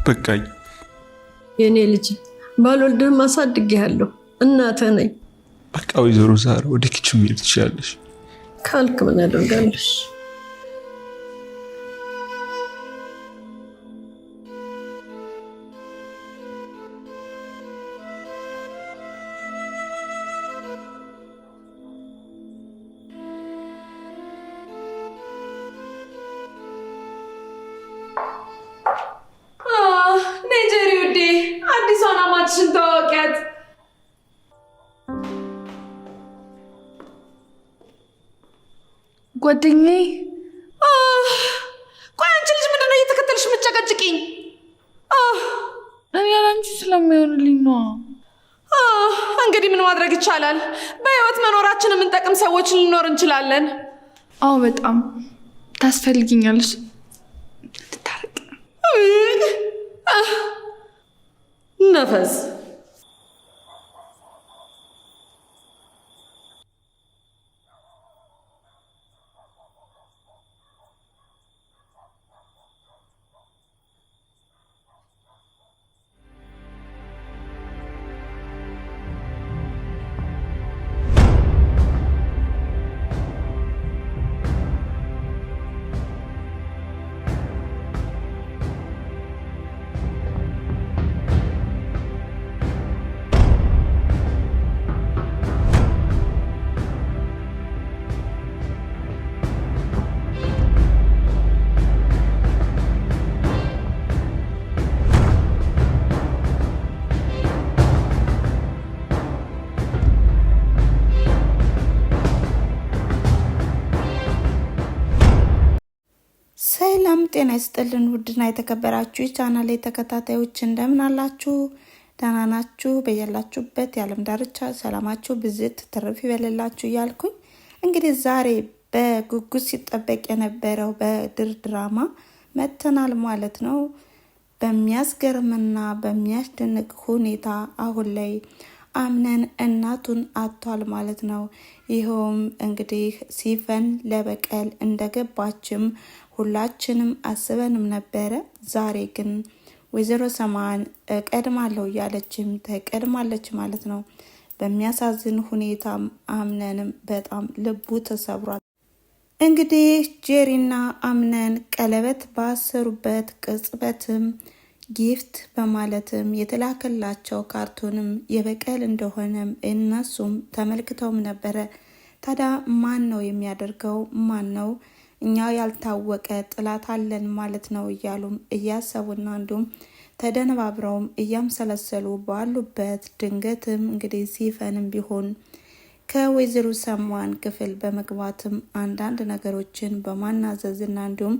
በቃኝ። የኔ ልጅ ባልወልድህም አሳድጌሃለሁ። እናትህ ነኝ። በቃ ወይዘሮ ዛራ ወደ ኪችን መሄድ ትችላለሽ ካልክ ምን ያደርጋለሽ? ጓደኛዬ ቆይ አንቺ ልጅ ምንድነው እየተከተልሽ የምትጨቀጭቂኝ? እኔ ያላንቺ ስለማይሆንልኝ ነው። እንግዲህ ምን ማድረግ ይቻላል? በህይወት መኖራችን የምንጠቅም ሰዎች ልንኖር እንችላለን። አዎ በጣም ታስፈልጊኛለሽ። ትታረቅ ነፈስ ሰላም ጤና ይስጥልን። ውድና የተከበራችሁ የቻናሌ ተከታታዮች እንደምን አላችሁ? ደህና ናችሁ? በያላችሁበት የዓለም ዳርቻ ሰላማችሁ ብዝት ትርፍ ይበልላችሁ እያልኩኝ እንግዲህ ዛሬ በጉጉት ሲጠበቅ የነበረው በድር ድራማ መጥተናል ማለት ነው። በሚያስገርምና በሚያስደንቅ ሁኔታ አሁን ላይ አምነን እናቱን አጥቷል ማለት ነው። ይኸውም እንግዲህ ሲፈን ለበቀል እንደገባችም ሁላችንም አስበንም ነበረ። ዛሬ ግን ወይዘሮ ሰማን ቀድማለሁ እያለችም ተቀድማለች ማለት ነው። በሚያሳዝን ሁኔታ አምነንም በጣም ልቡ ተሰብሯል። እንግዲህ ጄሪና አምነን ቀለበት ባሰሩበት ቅጽበትም ጊፍት በማለትም የተላከላቸው ካርቶንም የበቀል እንደሆነም እነሱም ተመልክተውም ነበረ። ታዲያ ማን ነው የሚያደርገው? ማን ነው? እኛ ያልታወቀ ጥላት አለን ማለት ነው እያሉም እያሰቡና እንዲሁም ተደነባብረውም እያምሰለሰሉ ባሉበት ድንገትም እንግዲህ ሲፈንም ቢሆን ከወይዘሮ ሰማን ክፍል በመግባትም አንዳንድ ነገሮችን በማናዘዝና እንዲሁም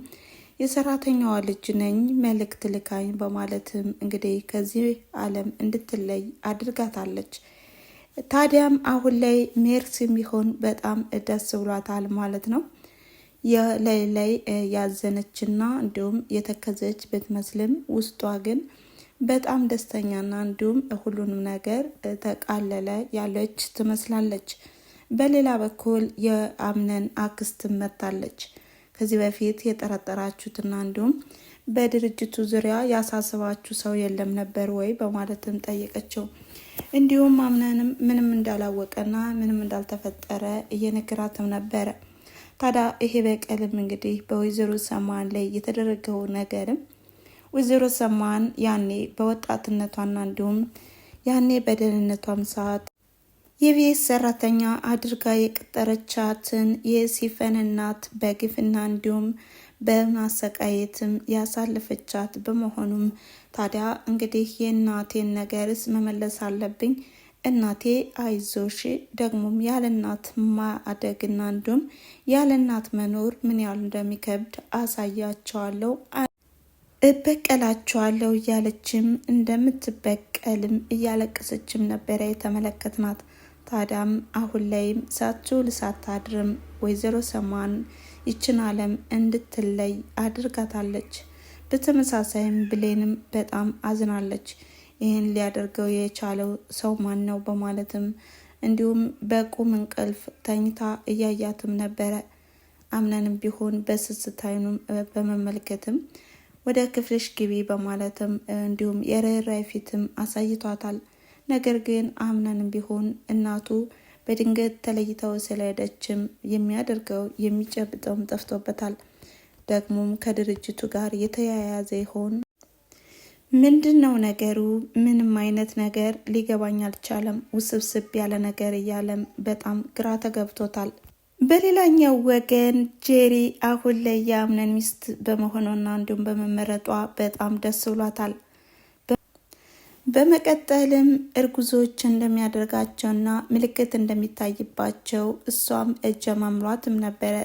የሰራተኛዋ ልጅ ነኝ መልእክት ልካኝ በማለትም እንግዲህ ከዚህ ዓለም እንድትለይ አድርጋታለች። ታዲያም አሁን ላይ ሜርሲም ቢሆን በጣም ደስ ብሏታል ማለት ነው። የላይ ያዘነችና እንዲሁም የተከዘች ብትመስልም ውስጧ ግን በጣም ደስተኛና እንዲሁም ሁሉንም ነገር ተቃለለ ያለች ትመስላለች። በሌላ በኩል የአምነን አክስት መታለች። ከዚህ በፊት የጠረጠራችሁትና እንዲሁም በድርጅቱ ዙሪያ ያሳስባችሁ ሰው የለም ነበር ወይ በማለትም ጠየቀችው። እንዲሁም አምነንም ምንም እንዳላወቀና ምንም እንዳልተፈጠረ እየነገራትም ነበረ። ታዲያ ይሄ በቀልም እንግዲህ በወይዘሮ ሰማን ላይ የተደረገው ነገርም ወይዘሮ ሰማን ያኔ በወጣትነቷና እንዲሁም ያኔ በደህንነቷም ሰዓት የቤት ሰራተኛ አድርጋ የቀጠረቻትን የሲፈን እናት በግፍና እንዲሁም በማሰቃየትም ያሳለፈቻት በመሆኑም ታዲያ እንግዲህ የእናቴን ነገርስ መመለስ አለብኝ፣ እናቴ አይዞሽ፣ ደግሞም ያለ እናት ማደግና እንዲሁም ያለ እናት መኖር ምን ያህል እንደሚከብድ አሳያቸዋለሁ፣ እበቀላቸዋለሁ እያለችም እንደምትበቀልም እያለቀሰችም ነበረ የተመለከትናት። ታዲያም አሁን ላይም ሳትውል ሳታድርም ወይዘሮ ሰማን ይችን ዓለም እንድትለይ አድርጋታለች። በተመሳሳይም ብሌንም በጣም አዝናለች። ይህን ሊያደርገው የቻለው ሰው ማን ነው በማለትም እንዲሁም በቁም እንቅልፍ ተኝታ እያያትም ነበረ። አምነንም ቢሆን በስስት አይኑም በመመልከትም ወደ ክፍልሽ ግቢ በማለትም እንዲሁም የርህራሄ ፊትም አሳይቷታል። ነገር ግን አምነንም ቢሆን እናቱ በድንገት ተለይተው ስለሄደችም የሚያደርገው የሚጨብጠውም ጠፍቶበታል። ደግሞም ከድርጅቱ ጋር የተያያዘ ይሆን? ምንድን ነው ነገሩ? ምንም አይነት ነገር ሊገባኝ አልቻለም። ውስብስብ ያለ ነገር እያለም በጣም ግራ ተገብቶታል። በሌላኛው ወገን ጄሪ አሁን ላይ የአምነን ሚስት በመሆኗና እንዲሁም በመመረጧ በጣም ደስ ብሏታል። በመቀጠልም እርጉዞች እንደሚያደርጋቸውና ምልክት እንደሚታይባቸው እሷም እጀ ማምሏትም ነበረ።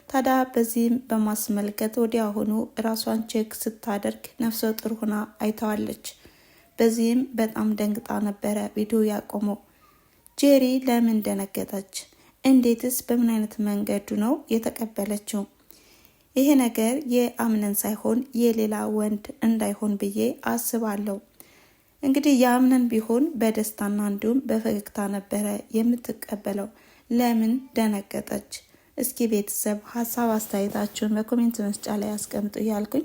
ታዲያ በዚህም በማስመልከት ወዲያውኑ ራሷን ቼክ ስታደርግ ነፍሰ ጡር ሆና አይተዋለች። በዚህም በጣም ደንግጣ ነበረ ቪዲዮ ያቆመው። ጄሪ ለምን ደነገጠች? እንዴትስ በምን አይነት መንገዱ ነው የተቀበለችው? ይሄ ነገር የአምነን ሳይሆን የሌላ ወንድ እንዳይሆን ብዬ አስባለሁ። እንግዲህ የአምነን ቢሆን በደስታና እንዲሁም በፈገግታ ነበረ የምትቀበለው። ለምን ደነገጠች? እስኪ ቤተሰብ ሀሳብ አስተያየታችሁን በኮሜንት መስጫ ላይ አስቀምጡ እያልኩኝ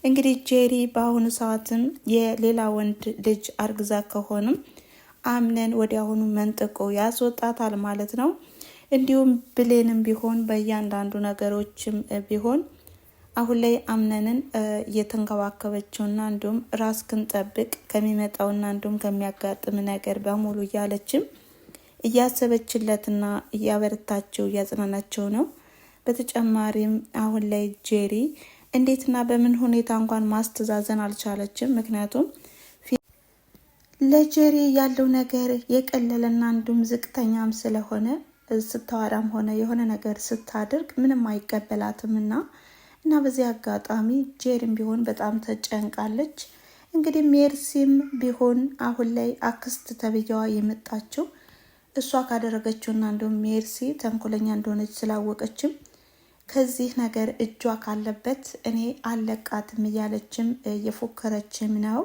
እንግዲህ ጄሪ በአሁኑ ሰዓትም የሌላ ወንድ ልጅ አርግዛ ከሆንም አምነን ወዲያውኑ መንጥቆ ያስወጣታል ማለት ነው። እንዲሁም ብሌንም ቢሆን በእያንዳንዱ ነገሮችም ቢሆን አሁን ላይ አምነንን እየተንከባከበችውና እንዲሁም ራስክን ጠብቅ ከሚመጣውና እንዲሁም ከሚያጋጥም ነገር በሙሉ እያለችም እያሰበችለትና እያበረታቸው እያጽናናቸው ነው። በተጨማሪም አሁን ላይ ጄሪ እንዴትና በምን ሁኔታ እንኳን ማስተዛዘን አልቻለችም። ምክንያቱም ለጄሪ ያለው ነገር የቀለለና እንዲሁም ዝቅተኛም ስለሆነ ስታወራም ሆነ የሆነ ነገር ስታደርግ ምንም አይቀበላትም እና በዚህ አጋጣሚ ጄሪም ቢሆን በጣም ተጨንቃለች። እንግዲህ ሜርሲም ቢሆን አሁን ላይ አክስት ተብያዋ የመጣችው እሷ ካደረገችውና እንዲሁም ሜርሲ ተንኮለኛ እንደሆነች ስላወቀችም ከዚህ ነገር እጇ ካለበት እኔ አለቃትም እያለችም እየፎከረችም ነው።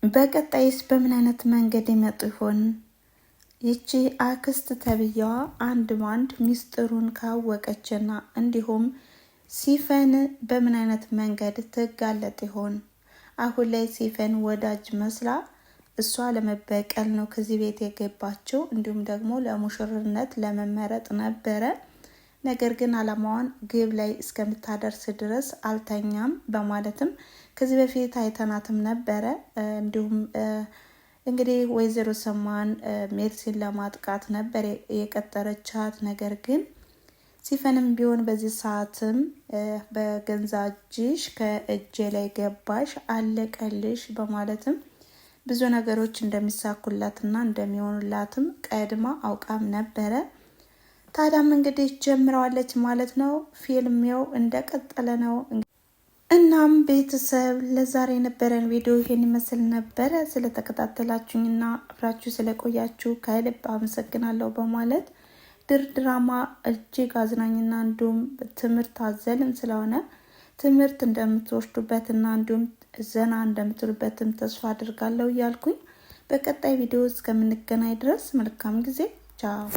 በቀጣይስ በምን አይነት መንገድ ይመጡ ይሆን? ይቺ አክስት ተብያዋ አንድ ባንድ ሚስጥሩን ካወቀችና እንዲሁም ሲፈን በምን አይነት መንገድ ትጋለጥ ይሆን? አሁን ላይ ሲፈን ወዳጅ መስላ እሷ ለመበቀል ነው ከዚህ ቤት የገባችው። እንዲሁም ደግሞ ለሙሽርነት ለመመረጥ ነበረ። ነገር ግን አላማዋን ግብ ላይ እስከምታደርስ ድረስ አልተኛም በማለትም ከዚህ በፊት አይተናትም ነበረ። እንዲሁም እንግዲህ ወይዘሮ ሰማን ሜርሲን ለማጥቃት ነበር የቀጠረቻት። ነገር ግን ሲፈንም ቢሆን በዚህ ሰዓትም በገንዛ እጅሽ ከእጄ ላይ ገባሽ አለቀልሽ በማለትም ብዙ ነገሮች እንደሚሳኩላትና እንደሚሆኑላትም ቀድማ አውቃም ነበረ። ታዲያም እንግዲህ ጀምረዋለች ማለት ነው። ፊልሚው እንደቀጠለ ነው። እናም ቤተሰብ ለዛሬ የነበረን ቪዲዮ ይሄን ይመስል ነበረ። ስለተከታተላችሁኝና አብራችሁ ስለቆያችሁ ከልብ አመሰግናለሁ በማለት ድራማ እጅግ አዝናኝና እንዲሁም ትምህርት አዘልም ስለሆነ ትምህርት እንደምትወስዱበትና እንዲሁም ዘና እንደምትሉበትም ተስፋ አድርጋለሁ እያልኩኝ በቀጣይ ቪዲዮ እስከምንገናኝ ድረስ መልካም ጊዜ። ቻው።